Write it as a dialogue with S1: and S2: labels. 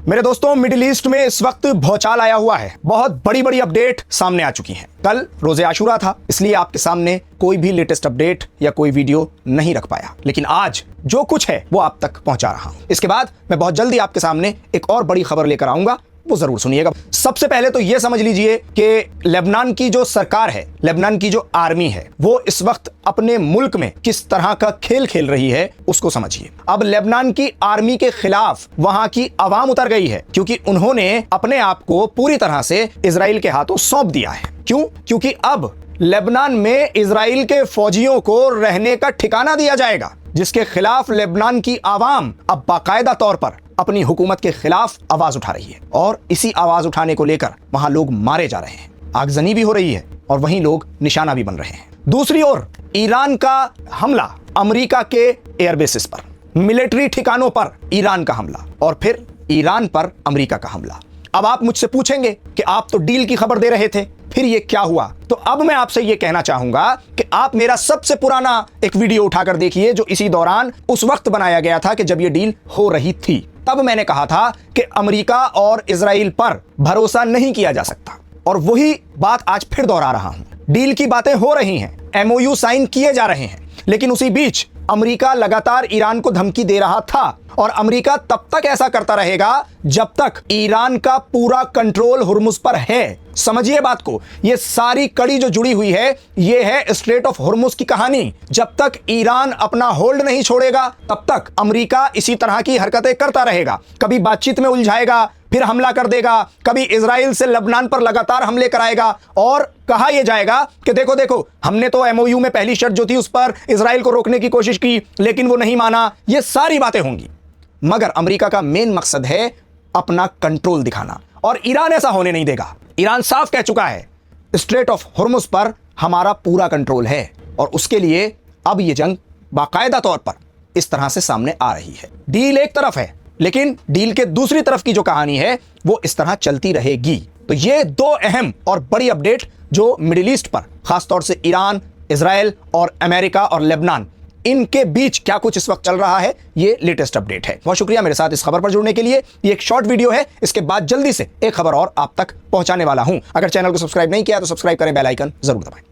S1: मेरे दोस्तों, middle east में इस वक्त भौचाल आया हुआ है। बहुत बड़ी बड़ी अपडेट सामने आ चुकी हैं। कल रोजे आशूरा था, इसलिए आपके सामने कोई भी लेटेस्ट अपडेट या कोई वीडियो नहीं रख पाया, लेकिन आज जो कुछ है वो आप तक पहुंचा रहा हूं। इसके बाद मैं बहुत जल्दी आपके सामने एक और बड़ी खबर लेकर आऊंगा, वो जरूर सुनिएगा। सबसे पहले तो यह समझ लीजिए कि लेबनान की जो सरकार है, लेबनान की जो आर्मी है, वो इस वक्त अपने मुल्क में किस तरह का खेल खेल रही है उसको समझिए। अब लेबनान की आर्मी के खिलाफ वहां की आवाम उतर गई है, क्योंकि उन्होंने अपने आप को पूरी तरह से इजराइल के हाथों सौंप दिया है। क्यों? क्योंकि अब लेबनान में इजराइल के फौजियों को रहने का ठिकाना दिया जाएगा, जिसके खिलाफ लेबनान की आवाम अब बाकायदा तौर पर अपनी हुकूमत के खिलाफ आवाज उठा रही है। और इसी आवाज उठाने को लेकर वहां लोग मारे जा रहे हैं, आगजनी भी हो रही है और वहीं लोग निशाना भी बन रहे हैं। दूसरी ओर ईरान का हमला, अमेरिका के एयरबेसिस पर, मिलिट्री ठिकानों पर ईरान का हमला, और फिर ईरान पर अमेरिका का हमला। अब आप मुझसे पूछेंगे कि आप तो डील की खबर दे रहे थे, फिर ये क्या हुआ? तो अब मैं आपसे ये कहना चाहूंगा कि आप मेरा सबसे पुराना एक वीडियो उठाकर देखिए, जो इसी दौरान उस वक्त बनाया गया था कि जब ये डील हो रही थी। तब मैंने कहा था कि अमेरिका और इजराइल पर भरोसा नहीं किया जा सकता, और वही बात आज फिर दोहरा रहा हूं। डील की बातें हो रही हैं, MOU साइन किए जा रहे हैं, लेकिन उसी बीच अमेरिका लगातार ईरान को धमकी दे रहा था, और अमेरिका तब तक ऐसा करता रहेगा जब तक ईरान का पूरा कंट्रोल हुर्मुज पर है। समझिए बात को, ये सारी कड़ी जो जुड़ी हुई है, ये है स्ट्रेट ऑफ हुर्मुज की कहानी। जब तक ईरान अपना होल्ड नहीं छोड़ेगा, तब तक अमेरिका इसी तरह की हरकतें करता रहेगा। कभी बातचीत में उलझाएगा, फिर हमला कर देगा, कभी इजराइल से लेबनान पर लगातार हमले कराएगा, और कहा यह जाएगा कि देखो देखो, हमने तो MOU में पहली शर्त जो थी उस पर इजराइल को रोकने की कोशिश की, लेकिन वो नहीं माना। ये सारी बातें होंगी, मगर अमेरिका का मेन मकसद है अपना कंट्रोल दिखाना, और ईरान ऐसा होने नहीं देगा। ईरान साफ कह चुका है, स्ट्रेट ऑफ हुर्मुज पर हमारा पूरा कंट्रोल है, और उसके लिए अब यह जंग बाकायदा तौर पर इस तरह से सामने आ रही है। डील एक तरफ है, लेकिन डील के दूसरी तरफ की जो कहानी है वो इस तरह चलती रहेगी। तो ये दो अहम और बड़ी अपडेट जो मिडिल ईस्ट पर, खासतौर से ईरान, इजराइल और अमेरिका और लेबनान, इनके बीच क्या कुछ इस वक्त चल रहा है, ये लेटेस्ट अपडेट है। बहुत शुक्रिया मेरे साथ इस खबर पर जुड़ने के लिए। ये एक शॉर्ट वीडियो है, इसके बाद जल्दी से एक खबर और आप तक पहुंचाने वाला हूं। अगर चैनल को सब्सक्राइब नहीं किया तो सब्सक्राइब करें, बेल आइकन जरूर दबाएं।